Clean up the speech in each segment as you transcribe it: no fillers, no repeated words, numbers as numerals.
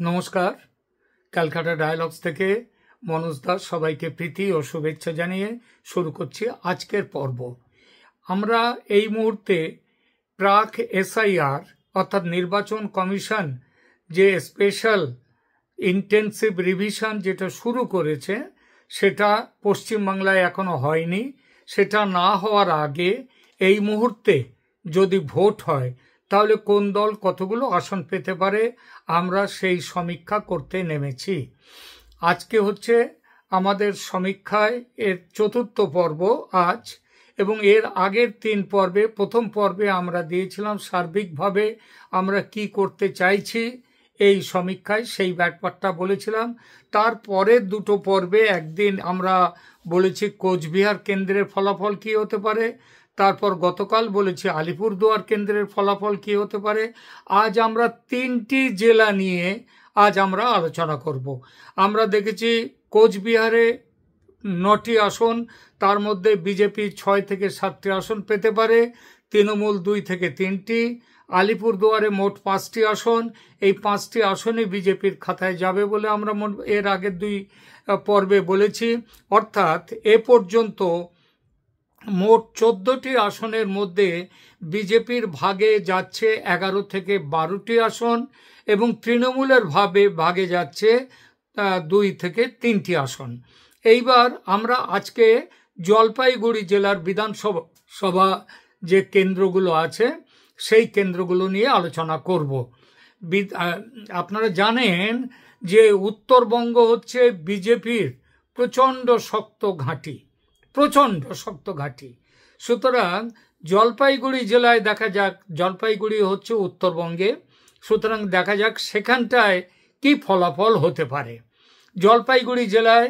নমস্কার, ক্যালকাটা ডায়ালগস থেকে মনোজ দাস সবাইকে প্রীতি ও শুভেচ্ছা জানিয়ে শুরু করছি আজকের পর্ব। আমরা এই মুহূর্তে প্রাক এসআইআর অর্থাৎ নির্বাচন কমিশন যে স্পেশাল ইন্টেন্সিভ রিভিশন যেটা শুরু করেছে সেটা পশ্চিমবাংলায় এখনো হয়নি। সেটা না হওয়ার আগে এই মুহূর্তে যদি ভোট হয় তাহলে কোন দল কতগুলো আসন পেতে পারে আমরা সেই সমীক্ষা করতে নেমেছি। আজকে হচ্ছে আমাদের সমীক্ষায় এর চতুর্থ পর্ব আজ, এবং এর আগের 3 পর্বে প্রথম পর্বে আমরা দিয়েছিলাম সার্বিকভাবে আমরা কি করতে চাইছি এই সমীক্ষায়, সেই ব্যাপারটা বলেছিলাম। তারপরের দুটো পর্বে একদিন আমরা বলেছি কোচবিহার কেন্দ্রের ফলাফল কি হতে পারে, তারপর গতকাল বলেছি আলিপুরদুয়ার কেন্দ্রের ফলাফল কি হতে পারে। আজ আমরা 3টি জেলা নিয়ে আজ আমরা আলোচনা করব। আমরা দেখেছি কোচবিহারে 9টি আসন, তার মধ্যে বিজেপি 6 থেকে 7টি আসন পেতে পারে, তৃণমূল 2 থেকে 3টি, আলিপুরদুয়ারে মোট 5টি আসন। এই 5টি আসনই বিজেপির খাতায় যাবে বলে আমরা এর আগের 2 পর্বে বলেছি। অর্থাৎ এ পর্যন্ত মোট 14টি আসনের মধ্যে বিজেপির ভাগে যাচ্ছে 11 থেকে 12টি আসন এবং তৃণমূলের ভাগে যাচ্ছে 2 থেকে 3টি আসন। এইবার আমরা আজকে জলপাইগুড়ি জেলার বিধানসভা যে কেন্দ্রগুলো আছে সেই কেন্দ্রগুলো নিয়ে আলোচনা করব। আপনারা জানেন যে উত্তরবঙ্গ হচ্ছে বিজেপির প্রচণ্ড শক্ত ঘাঁটি। সুতরাং জলপাইগুড়ি জেলায় দেখা যাক, জলপাইগুড়ি হচ্ছে উত্তরবঙ্গে, সুতরাং দেখা যাক সেখানটায় কি ফলাফল হতে পারে। জলপাইগুড়ি জেলায়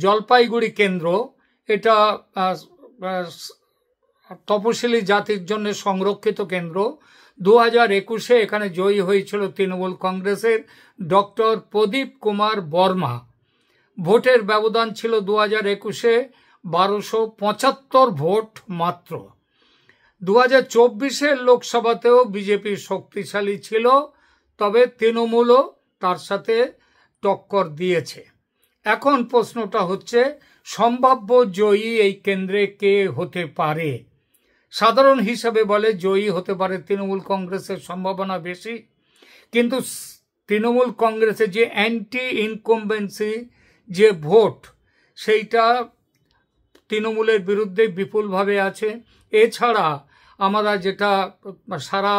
জলপাইগুড়ি কেন্দ্র, এটা তপশিলি জাতির জন্য সংরক্ষিত কেন্দ্র। 2021-এ এখানে জয়ী হয়েছিল তৃণমূল কংগ্রেসের ডক্টর প্রদীপ কুমার বর্মা। ভোটের ব্যবধান ছিল 2021-এ 1275 ভোট মাত্র। 2024-এর লোকসভাতেও বিজেপি শক্তিশালী ছিল, তবে তৃণমূলও তার সাথে টক্কর দিয়েছে। এখন প্রশ্নটা হচ্ছে সম্ভাব্য জয়ী এই কেন্দ্রে কে হতে পারে। সাধারণ হিসাবে বলে জয়ী হতে পারে তৃণমূল কংগ্রেসের সম্ভাবনা বেশি, কিন্তু তৃণমূল কংগ্রেসের যে অ্যান্টি ইনকম্বেন্সি যে ভোট সেইটা তৃণমূলের বিরুদ্ধে বিপুলভাবে আছে। এছাড়া আমরা যেটা সারা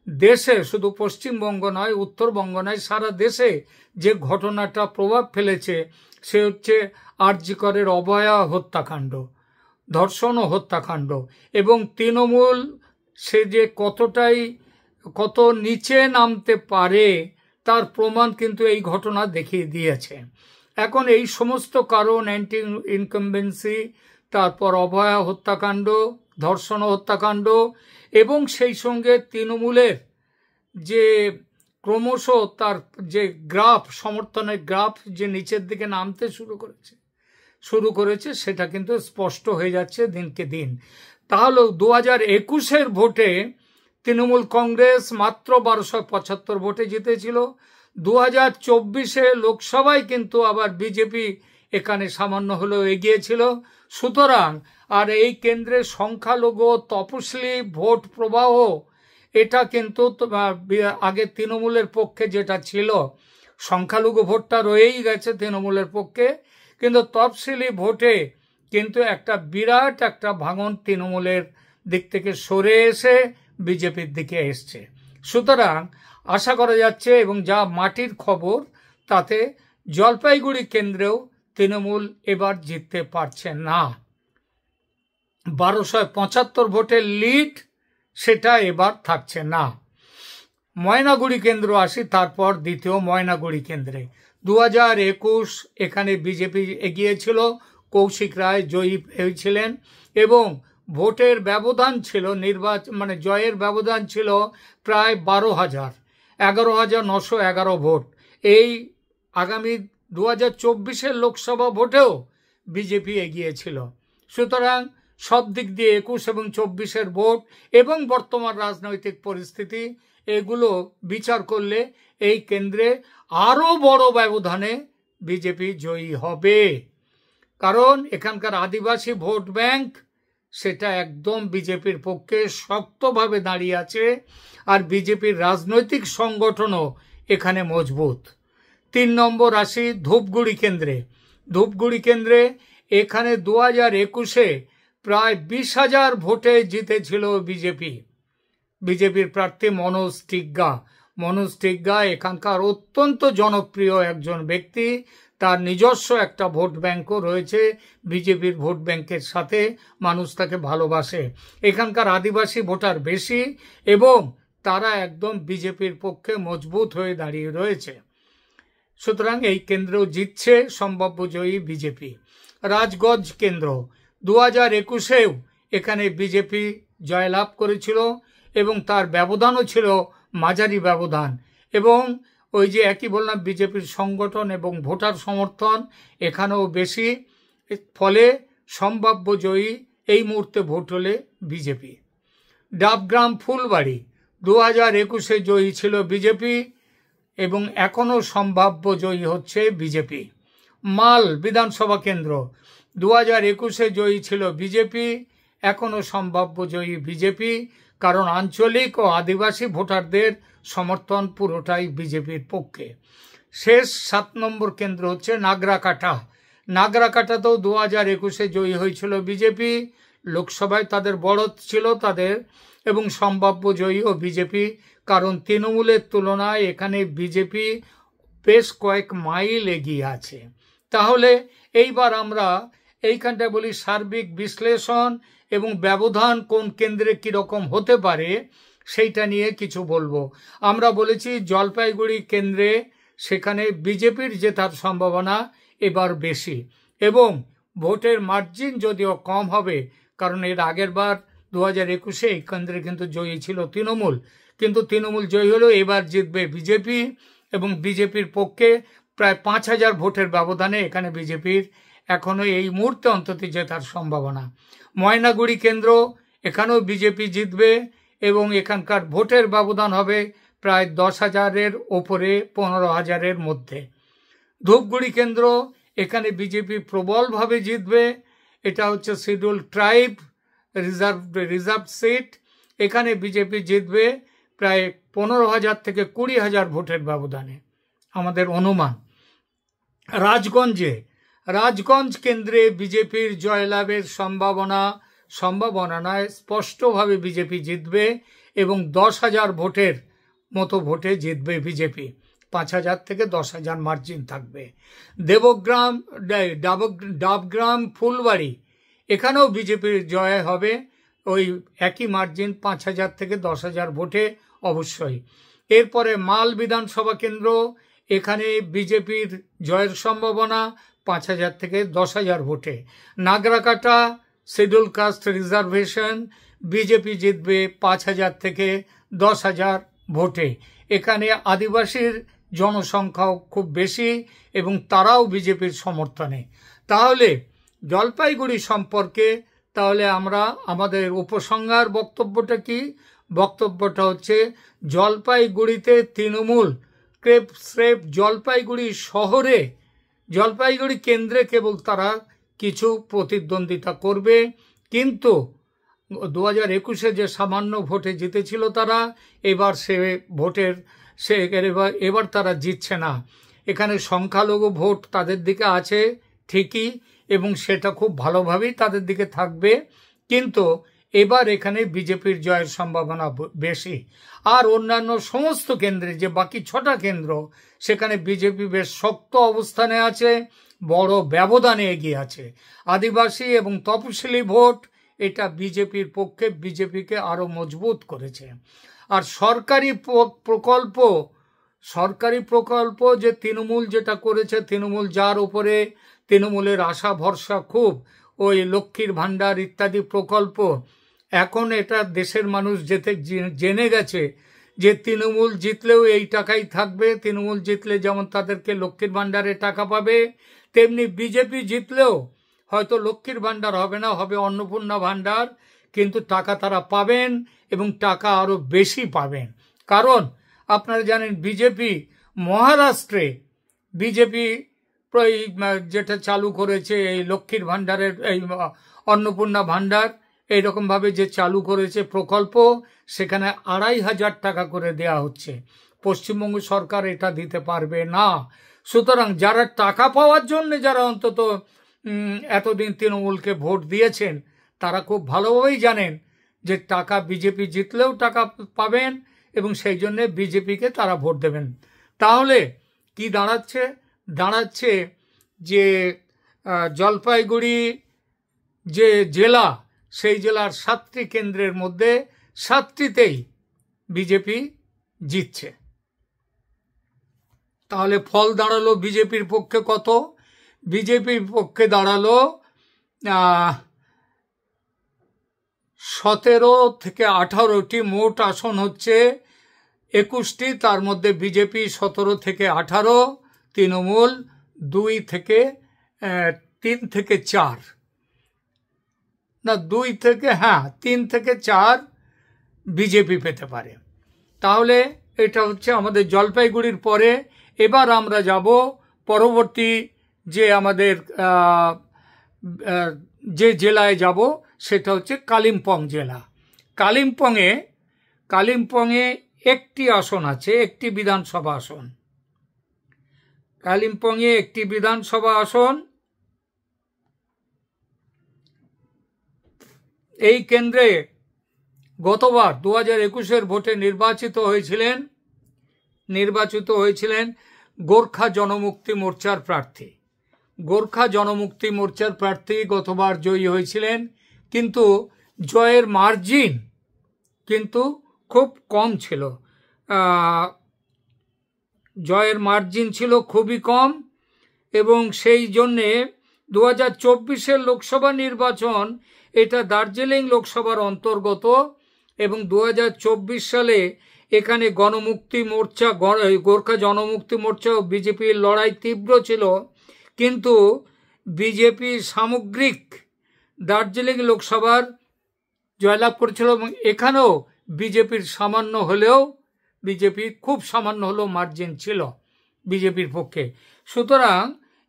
দেশে, শুধু পশ্চিমবঙ্গ নয়, উত্তরবঙ্গ নয়, সারা দেশে যে ঘটনাটা প্রভাব ফেলেছে সে হচ্ছে আর.জি. করের অভয়া হত্যাকাণ্ড, ধর্ষণ ও হত্যাকাণ্ড, এবং তৃণমূল সে যে কত নিচে নামতে পারে তার প্রমাণ কিন্তু এই ঘটনা দেখিয়ে দিয়েছে। এখন এই সমস্ত কারণ, অ্যান্টি ইনকামবেন্সি, তারপর অভয়া হত্যাকাণ্ড, ধর্ষণ হত্যাকাণ্ড, এবং সেই সঙ্গে তৃণমূলের যে ক্রমশ তার যে গ্রাফ, সমর্থনের গ্রাফ যে নিচের দিকে নামতে শুরু করেছে সেটা কিন্তু স্পষ্ট হয়ে যাচ্ছে দিনকে দিন। তাহলে 2021-এর ভোটে তৃণমূল কংগ্রেস মাত্র 1275 ভোটে জিতেছিল। 2024-এ লোকসভায় কিন্তু আবার বিজেপি এখানে সামান্য হলেও এগিয়েছিল। সুতরাং আর এই কেন্দ্রের সংখ্যালঘু তপশিলি ভোট প্রবাহ, এটা কিন্তু আগে তৃণমূলের পক্ষে যেটা ছিল, সংখ্যালঘু ভোটটা রয়েই গেছে তৃণমূলের পক্ষে, কিন্তু তফসিলি ভোটে কিন্তু একটা বিরাট একটা ভাঙন তৃণমূলের দিক থেকে সরে এসে বিজেপির দিকে এসছে। সুতরাং আশা করা যাচ্ছে, এবং যা মাটির খবর তাতে জলপাইগুড়ি কেন্দ্রেও তৃণমূল এবার জিততে পারছে না। 1275 ভোটের লিড সেটা এবার থাকছে না। ময়নাগুড়ি কেন্দ্র আসি, তারপর দ্বিতীয় ময়নাগুড়ি কেন্দ্রে 2021 এখানে বিজেপি এগিয়েছিল, কৌশিক রায় জয়ী হয়েছিলেন এবং ভোটের ব্যবধান ছিল জয়ের ব্যবধান ছিল প্রায় 11,911 ভোট। এই আগামী 2024-এর লোকসভা ভোটেও বিজেপি এগিয়েছিল। সুতরাং সব দিক দিয়ে 21 এবং 24-এর ভোট এবং বর্তমান রাজনৈতিক পরিস্থিতি এগুলো বিচার করলে এই কেন্দ্রে আরো বড় ব্যবধানে বিজেপি জয়ী হবে। কারণ এখানকার আদিবাসী ভোট ব্যাংক সেটা একদম বিজেপির পক্ষে শক্তভাবে দাঁড়িয়ে আছে, আর বিজেপির রাজনৈতিক সংগঠনও এখানে মজবুত। 3 নম্বর আসি ধূপগুড়ি কেন্দ্রে। ধূপগুড়ি কেন্দ্রে এখানে 2021-এ প্রায় 20,000 ভোটে জিতেছিল বিজেপির প্রার্থী মনোজ টিগ্গা। মনোজ টিগ্গা এখানকার অত্যন্ত জনপ্রিয় একজন ব্যক্তি, তার নিজস্ব একটা ভোট ব্যাংকও রয়েছে, বিজেপির ভোট ব্যাংকের সাথে মানুষ তাকে ভালোবাসে। এখানকার আদিবাসী ভোটার বেশি এবং তারা একদম বিজেপির পক্ষে মজবুত হয়ে দাঁড়িয়ে রয়েছে। সুতরাং এই কেন্দ্র জিতছে সম্ভাব্য জয়ী বিজেপি। রাজগঞ্জ কেন্দ্র 2021-এও এখানে বিজেপি জয়লাভ করেছিল এবং তার ব্যবধানও ছিল মাঝারি ব্যবধান, এবং ওই যে একই বললাম বিজেপির সংগঠন এবং ভোটার সমর্থন এখানেও বেশি, ফলে সম্ভাব্য জয়ী এই মুহূর্তে ভোট হলে বিজেপি। ডাবগ্রাম ফুলবাড়ি 2021-এ জয়ী ছিল বিজেপি এবং এখনও সম্ভাব্য জয়ী হচ্ছে বিজেপি। মাল বিধানসভা কেন্দ্র 2021-এ জয়ী ছিল বিজেপি, এখনও সম্ভাব্য জয়ী বিজেপি, কারণ আঞ্চলিক ও আদিবাসী ভোটারদের সমর্থন পুরোটাই বিজেপির পক্ষে। শেষ 7 নম্বর কেন্দ্র হচ্ছে নাগরাকাটা। নাগরাকাটাতেও 2021-এ জয়ী হয়েছিল বিজেপি, লোকসভায় তাদের বড়ত ছিল তাদের, এবং সম্ভাব্য জয়ীও বিজেপি, কারণ তৃণমূলের তুলনায় এখানে বিজেপি বেশ কয়েক মাইল এগিয়ে আছে। তাহলে এইবার আমরা এইখানটায় বলি সার্বিক বিশ্লেষণ এবং ব্যবধান কোন কেন্দ্রে কীরকম হতে পারে সেইটা নিয়ে কিছু বলবো। আমরা বলেছি জলপাইগুড়ি কেন্দ্রে সেখানে বিজেপির জেতার সম্ভাবনা এবার বেশি, এবং ভোটের মার্জিন যদিও কম হবে, কারণ এর আগের বার 2021-এ এই কেন্দ্রে কিন্তু জয়ী ছিল তৃণমূল, কিন্তু তৃণমূল জয়ী হলেও এবার জিতবে বিজেপি, এবং বিজেপির পক্ষে প্রায় 5,000 ভোটের ব্যবধানে এখানে বিজেপির এখনো এই মুহূর্তে অন্তত জেতার সম্ভাবনা। ময়নাগুড়ি কেন্দ্র এখানেও বিজেপি জিতবে এবং এখানকার ভোটের ব্যবধান হবে প্রায় 10,000-এর ওপরে, 15,000-এর মধ্যে। ধূপগুড়ি কেন্দ্র এখানে বিজেপি প্রবলভাবে জিতবে, এটা হচ্ছে শিডিউল ট্রাইব রিজার্ভ সিট, এখানে বিজেপি জিতবে প্রায় 15,000 থেকে 20,000 ভোটের ব্যবধানে আমাদের অনুমান। রাজগঞ্জ কেন্দ্রে বিজেপির জয়লাভের সম্ভাবনা নয়, স্পষ্টভাবে বিজেপি জিতবে এবং 10,000 ভোটের মতো ভোটে জিতবে বিজেপি, 5,000 থেকে 10,000 মার্জিন থাকবে। ডাবগ্রাম ফুলবাড়ি এখানেও বিজেপির জয় হবে, ওই একই মার্জিন 5,000 থেকে 10,000 ভোটে অবশ্যই। এরপরে মাল বিধানসভা কেন্দ্র, এখানে বিজেপির জয়ের সম্ভাবনা 5,000 থেকে 10,000 ভোটে। Nagrakata schedule caste reservation, BJP জিতবে 5,000 থেকে 10,000 ভোটে। এখানে আদিবাসীর জনসংখ্যাও খুব বেশি এবং তারাও বিজেপির সমর্থনে। তাহলে জলপাইগুড়ি সম্পর্কে তাহলে আমরা আমাদের উপসংহার বক্তব্যটা কি? বক্তব্যটা হচ্ছে জলপাইগুড়িতে তৃণমূল স্রেফ জলপাইগুড়ি শহরে, জলপাইগুড়ি কেন্দ্রে কেবল তারা কিছু প্রতিদ্বন্দ্বিতা করবে, কিন্তু 2021-এ যে সামান্য ভোটে জিতেছিল তারা, এবার এবার তারা জিতছে না। এখানে সংখ্যালঘু ভোট তাদের দিকে আছে ঠিকই, এবং সেটা খুব ভালোভাবেই তাদের দিকে থাকবে, কিন্তু এবার এখানে বিজেপির জয়ের সম্ভাবনা বেশি। আর অন্যান্য সমস্ত কেন্দ্রে যে বাকি 6টা কেন্দ্র, সেখানে বিজেপি বেশ শক্ত অবস্থানে আছে, বড় ব্যবধানে এগিয়ে আছে। আদিবাসী এবং তপশিলি ভোট এটা বিজেপির পক্ষে, বিজেপিকে আরো মজবুত করেছে। আর সরকারি প্রকল্প যে তৃণমূল যেটা করেছে, তৃণমূল যার উপরে তৃণমূলের আশা ভরসা খুব, ওই লক্ষ্মীর ভাণ্ডার ইত্যাদি প্রকল্প, এখন এটা দেশের মানুষ জেনে গেছে যে তৃণমূল জিতলেও এই টাকাই থাকবে। তৃণমূল জিতলে যেমন তাদেরকে লক্ষ্মীর ভাণ্ডারে টাকা পাবে, তেমনি বিজেপি জিতলেও হয়তো লক্ষ্মীর ভাণ্ডার হবে না, হবে অন্নপূর্ণা ভাণ্ডার, কিন্তু টাকা তারা পাবেন এবং টাকা আরো বেশি পাবেন। কারণ আপনারা জানেন বিজেপি মহারাষ্ট্রে বিজেপি যেটা চালু করেছে এই লক্ষ্মীর ভাণ্ডারের এই অন্নপূর্ণা ভাণ্ডার এইরকমভাবে যে চালু করেছে প্রকল্প, সেখানে ২৫০০ টাকা করে দেয়া হচ্ছে। পশ্চিমবঙ্গ সরকার এটা দিতে পারবে না। সুতরাং যারা টাকা পাওয়ার জন্য যারা অন্তত এতদিন তৃণমূলকে ভোট দিয়েছেন, তারা খুব ভালোভাবেই জানেন যে টাকা বিজেপি জিতলেও টাকা পাবেন এবং সেই জন্য বিজেপিকে তারা ভোট দেবেন। তাহলে কি দাঁড়াচ্ছে যে জলপাইগুড়ি যে জেলা, সেই জেলার ৭টি কেন্দ্রের মধ্যে ৭টিতেই বিজেপি জিতছে। তাহলে ফল দাঁড়ালো বিজেপির পক্ষে কত? বিজেপির পক্ষে দাঁড়ালো ১৭ থেকে ১৮টি, মোট আসন হচ্ছে ২১টি, তার মধ্যে বিজেপি ১৭ থেকে ১৮, তৃণমূল 3 থেকে 4, না 3 থেকে 4 বিজেপি পেতে পারে। তাহলে এটা হচ্ছে আমাদের জলপাইগুড়ির পরে। এবার আমরা যাব পরবর্তী যে আমাদের যে জেলায় যাব সেটা হচ্ছে কালিম্পং জেলা। কালিম্পংয়ে একটি আসন আছে, একটি বিধানসভা আসন। কালিম্পংয়ে একটি বিধানসভা আসন। এই কেন্দ্রে গতবার 2021-এর ভোটে নির্বাচিত হয়েছিলেন গোর্খা জনমুক্তি মোর্চার প্রার্থী। গোর্খা জনমুক্তি মোর্চার প্রার্থী গতবার জয়ী হয়েছিলেন, কিন্তু জয়ের মার্জিন কিন্তু খুব কম ছিল। জয়ের মার্জিন ছিল খুবই কম, এবং সেই জন্যে 2024-এর লোকসভা নির্বাচন, এটা দার্জিলিং লোকসভার অন্তর্গত, এবং 2024 সালে এখানে গোর্খা জনমুক্তি মোর্চা ও বিজেপির লড়াই তীব্র ছিল, কিন্তু বিজেপি সামগ্রিক দার্জিলিং লোকসভার জয়লাভ করেছিল, এবং এখানেও বিজেপির খুব সামান্য হলেও মার্জিন ছিল বিজেপির পক্ষে। সুতরাং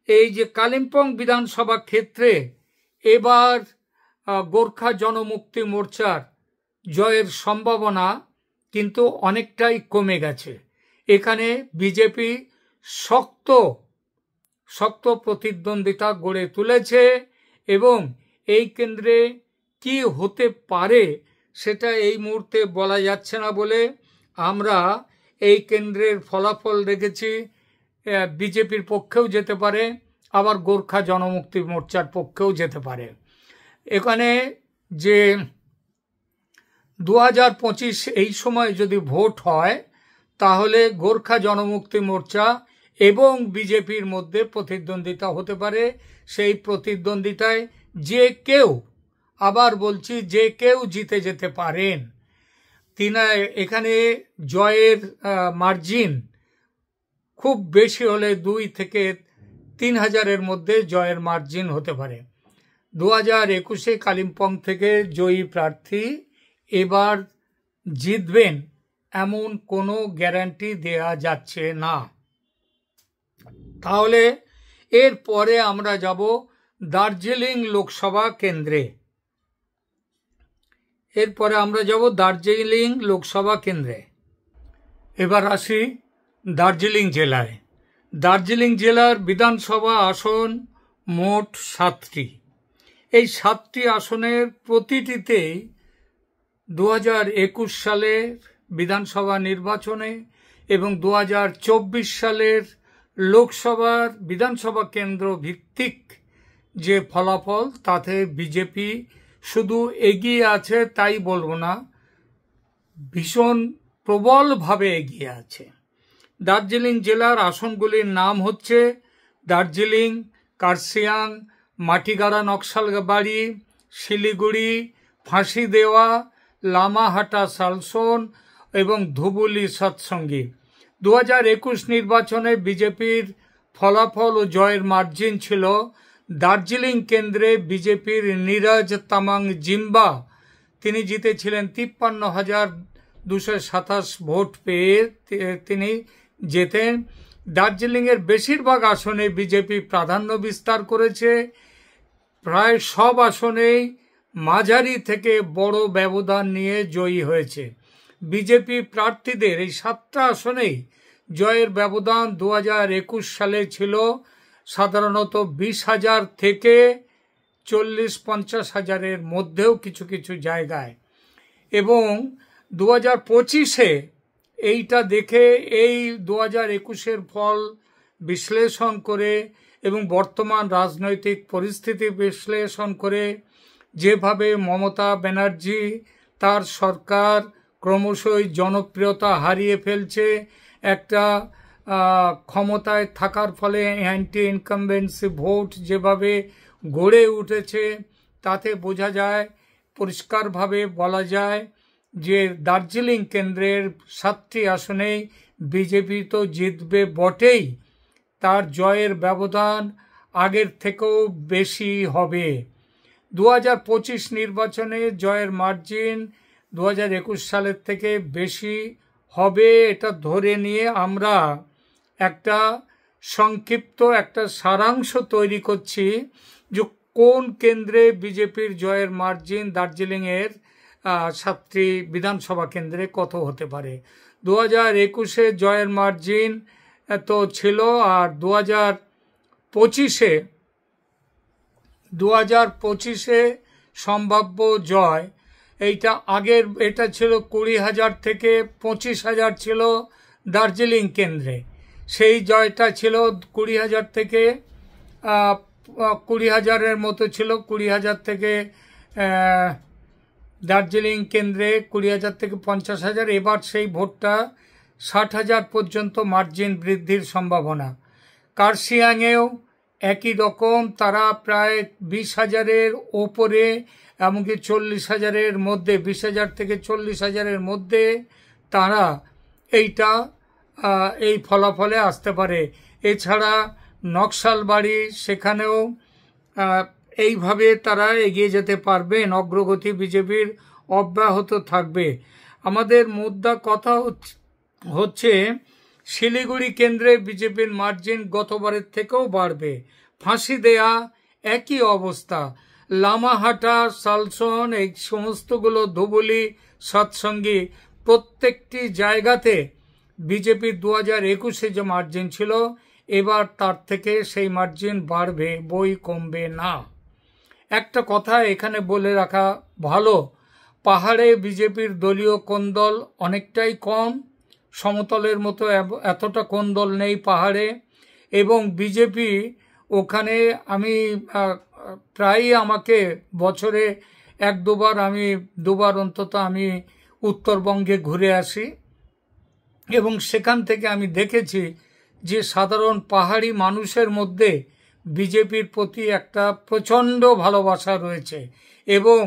এই যে কালিম্পং বিধানসভা ক্ষেত্রে এবার গোর্খা জনমুক্তি মোর্চার জয়ের সম্ভাবনা কিন্তু অনেকটাই কমে গেছে। এখানে বিজেপি শক্ত প্রতিদ্বন্দ্বিতা গড়ে তুলেছে, এবং এই কেন্দ্রে কি হতে পারে সেটা এই মুহূর্তে বলা যাচ্ছে না বলে আমরা এই কেন্দ্রের ফলাফল দেখেছি বিজেপির পক্ষেও যেতে পারে, আবার গোর্খা জনমুক্তি মোর্চার পক্ষেও যেতে পারে। এখানে যে 2025 এই সময় যদি ভোট হয়, তাহলে গোর্খা জনমুক্তি মোর্চা এবং বিজেপির মধ্যে প্রতিদ্বন্দ্বিতা হতে পারে। সেই প্রতিদ্বন্দ্বিতায় যে কেউ, আবার বলছি, যে কেউ জিতে যেতে পারেন। এখানে জয়ের মার্জিন খুব বেশি হলে 2 থেকে 3 হাজারের মধ্যে জয়ের মার্জিন হতে পারে। 2021-এ কালিম্পং থেকে জয়ী প্রার্থী এবার জিতবেন এমন কোনো গ্যারান্টি দেয়া যাচ্ছে না। তাহলে এরপরে আমরা যাব দার্জিলিং লোকসভা কেন্দ্রে। এবার আসি দার্জিলিং জেলায়। দার্জিলিং জেলার বিধানসভা আসন মোট 7টি। এই 7টি আসনের প্রতিটিতেই 2021 সালের বিধানসভা নির্বাচনে এবং 2024 সালের লোকসভার বিধানসভা কেন্দ্র ভিত্তিক যে ফলাফল, তাতে বিজেপি শুধু এগিয়ে আছে তাই বলবো না, ভীষণ প্রবলভাবে এগিয়ে আছে। দার্জিলিং জেলার আসনগুলির নাম হচ্ছে দার্জিলিং, কার্শিয়াং, মাটিগাড়া নকশালবাড়ি, শিলিগুড়ি, ফাঁসিদেওয়া, লামাহাটা সালসোন এবং ধুবুলি সৎসঙ্গী। 2021 নির্বাচনে বিজেপির ফলাফল ও জয়ের মার্জিন ছিল দার্জিলিং কেন্দ্রে বিজেপির নীরজ তামাং জিম্বা, তিনি জিতেছিলেন 227 ভোট পেয়ে তিনি জেতেন। দার্জিলিংয়ের বেশিরভাগ আসনে বিজেপি প্রাধান্য বিস্তার করেছে। প্রায় সব আসনেই মাঝারি থেকে বড় ব্যবধান নিয়ে জয়ী হয়েছে। বিজেপি প্রার্থীদের এই 7টা আসনেই জয়ের ব্যবধান 2021 সালে ছিল সাধারণত 20,000 থেকে 40-50 হাজারের মধ্যেও কিছু কিছু জায়গায়, এবং 2025-এ এইটা দেখে এই 2021-এর ফল বিশ্লেষণ করে এবং বর্তমান রাজনৈতিক পরিস্থিতি বিশ্লেষণ করে যেভাবে মমতা ব্যানার্জি তার সরকার ক্রমশই জনপ্রিয়তা হারিয়ে ফেলছে, একটা ক্ষমতায় থাকার ফলে অ্যান্টি ইনকামবেন্সি ভোট যেভাবে গড়ে উঠেছে, তাতে বোঝা যায়, পরিষ্কারভাবে বলা যায় যে দার্জিলিং কেন্দ্রের 7টি আসনেই বিজেপি তো জিতবে বটেই, তার জয়ের ব্যবধান আগের থেকেও বেশি হবে। 2025 নির্বাচনে জয়ের মার্জিন 2021 সালের থেকে বেশি হবে, এটা ধরে নিয়ে আমরা একটা সংক্ষিপ্ত একটা সারাংশ তৈরি করছি যে কোন কেন্দ্রে বিজেপির জয়ের মার্জিন দার্জিলিংয়ের 7টি বিধানসভা কেন্দ্রে কত হতে পারে। 2021-এ জয়ের মার্জিন তো ছিল, আর 2025-এ সম্ভাব্য জয়, এটা ছিল 20,000 থেকে 25,000 ছিল দার্জিলিং কেন্দ্রে। সেই জয়টা ছিল 20,000 থেকে 20,000-এর মতো ছিল, 20,000 থেকে দার্জিলিং কেন্দ্রে 20,000 থেকে 50,000। এবার সেই ভোটটা 60,000 পর্যন্ত মার্জিন বৃদ্ধির সম্ভাবনা। কার্শিয়াংয়েও একই রকম, তারা প্রায় 20,000-এর ওপরে, এমনকি 40,000-এর মধ্যে, 20,000 থেকে 40,000-এর মধ্যে তারা এই ফলাফলে আসতে পারে। এছাড়া নকশালবাড়ি, সেখানেও এইভাবে তারা এগিয়ে যেতে পারবেন, অগ্রগতি বিজেপির অব্যাহত থাকবে। আমাদের মুদ্রা কথা হচ্ছে শিলিগুড়ি কেন্দ্রে বিজেপির মার্জিন গতবারের থেকেও বাড়বে। ফাঁসি দেয়া একই অবস্থা, লামাহাটা, সালসন, এই সমস্তগুলো, ধুবুলি, সৎসঙ্গী, প্রত্যেকটি জায়গাতে বিজেপির 2021-এ যে মার্জিন ছিল, এবার তার থেকে সেই মার্জিন বাড়বে, বই কমবে না। একটা কথা এখানে বলে রাখা ভালো, পাহাড়ে বিজেপির দলীয় কোন্দল অনেকটাই কম, সমতলের মতো এতটা কোন্দল নেই পাহাড়ে, এবং বিজেপি ওখানে, আমি প্রায়ই, আমাকে বছরে 1-2বার, আমি 2বার অন্তত আমি উত্তরবঙ্গে ঘুরে আসি, এবং সেখান থেকে আমি দেখেছি যে সাধারণ পাহাড়ি মানুষের মধ্যে বিজেপির প্রতি একটা প্রচণ্ড ভালোবাসা রয়েছে, এবং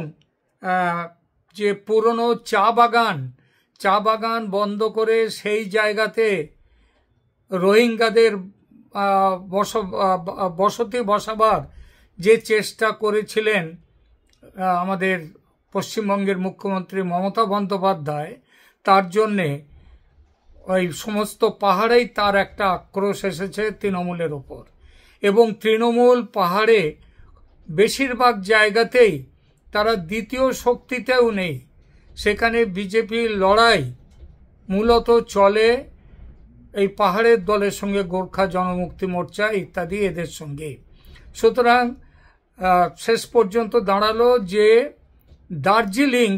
যে পুরনো চা বাগান বন্ধ করে সেই জায়গাতে রোহিঙ্গাদের বসতি বসাবার যে চেষ্টা করেছিলেন আমাদের পশ্চিমবঙ্গের মুখ্যমন্ত্রী মমতা বন্দ্যোপাধ্যায়, তার জন্যে ওই সমস্ত পাহাড়েই তার একটা আক্রোশ এসেছে তৃণমূলের ওপর, এবং তৃণমূল পাহাড়ে বেশিরভাগ জায়গাতেই তারা দ্বিতীয় শক্তিতেও নেই, সেখানে বিজেপির লড়াই মূলত চলে এই পাহাড়ের দলের সঙ্গে, গোর্খা জনমুক্তি মোর্চা ইত্যাদি এদের সঙ্গে। সুতরাং শেষ পর্যন্ত দাঁড়ালো যে দার্জিলিং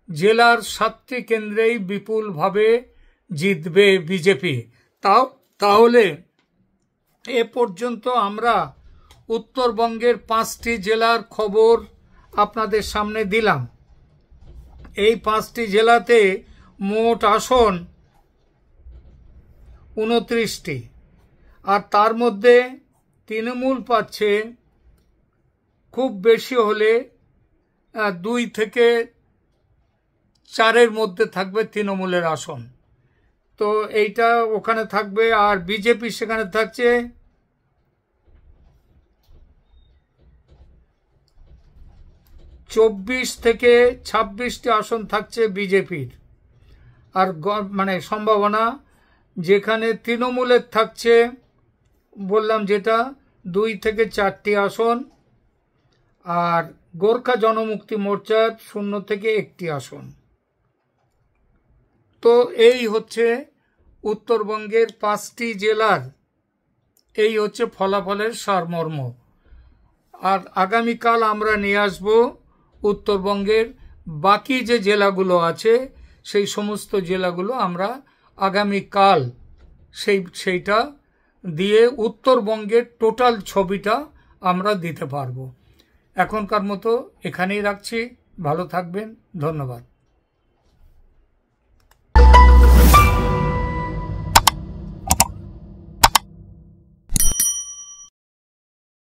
জেলার 7টি কেন্দ্রেই বিপুলভাবে জিতবে বিজেপি। তাহলে এ পর্যন্ত আমরা উত্তরবঙ্গের 5টি জেলার খবর আপনাদের সামনে দিলাম। এই 5টি জেলাতে মোট আসন 29টি, আর তার মধ্যে তৃণমূল পাচ্ছে খুব বেশি হলে 2 থেকে 4-এর মধ্যে থাকবে তৃণমূলের আসন, তো এইটা ওখানে থাকবে। আর বিজেপি সেখানে থাকছে 24 থেকে 26টি আসন থাকছে বিজেপির। আর মানে সম্ভাবনা যেখানে তৃণমূলের থাকছে বললাম যেটা 2 থেকে 4টি আসন, আর গোর্খা জনমুক্তি মোর্চার 0 থেকে 1টি আসন। তো এই হচ্ছে উত্তরবঙ্গের 5টি জেলার এই হচ্ছে ফলাফলের সারমর্ম। আর আগামীকাল আমরা নিয়ে আসব উত্তরবঙ্গের বাকি যে জেলাগুলো আছে সেই সমস্ত জেলাগুলো আমরা আগামীকাল সেইটা দিয়ে উত্তরবঙ্গের টোটাল ছবিটা আমরা দিতে পারবো। এখনকার মতো এখানেই রাখছি। ভালো থাকবেন। ধন্যবাদ।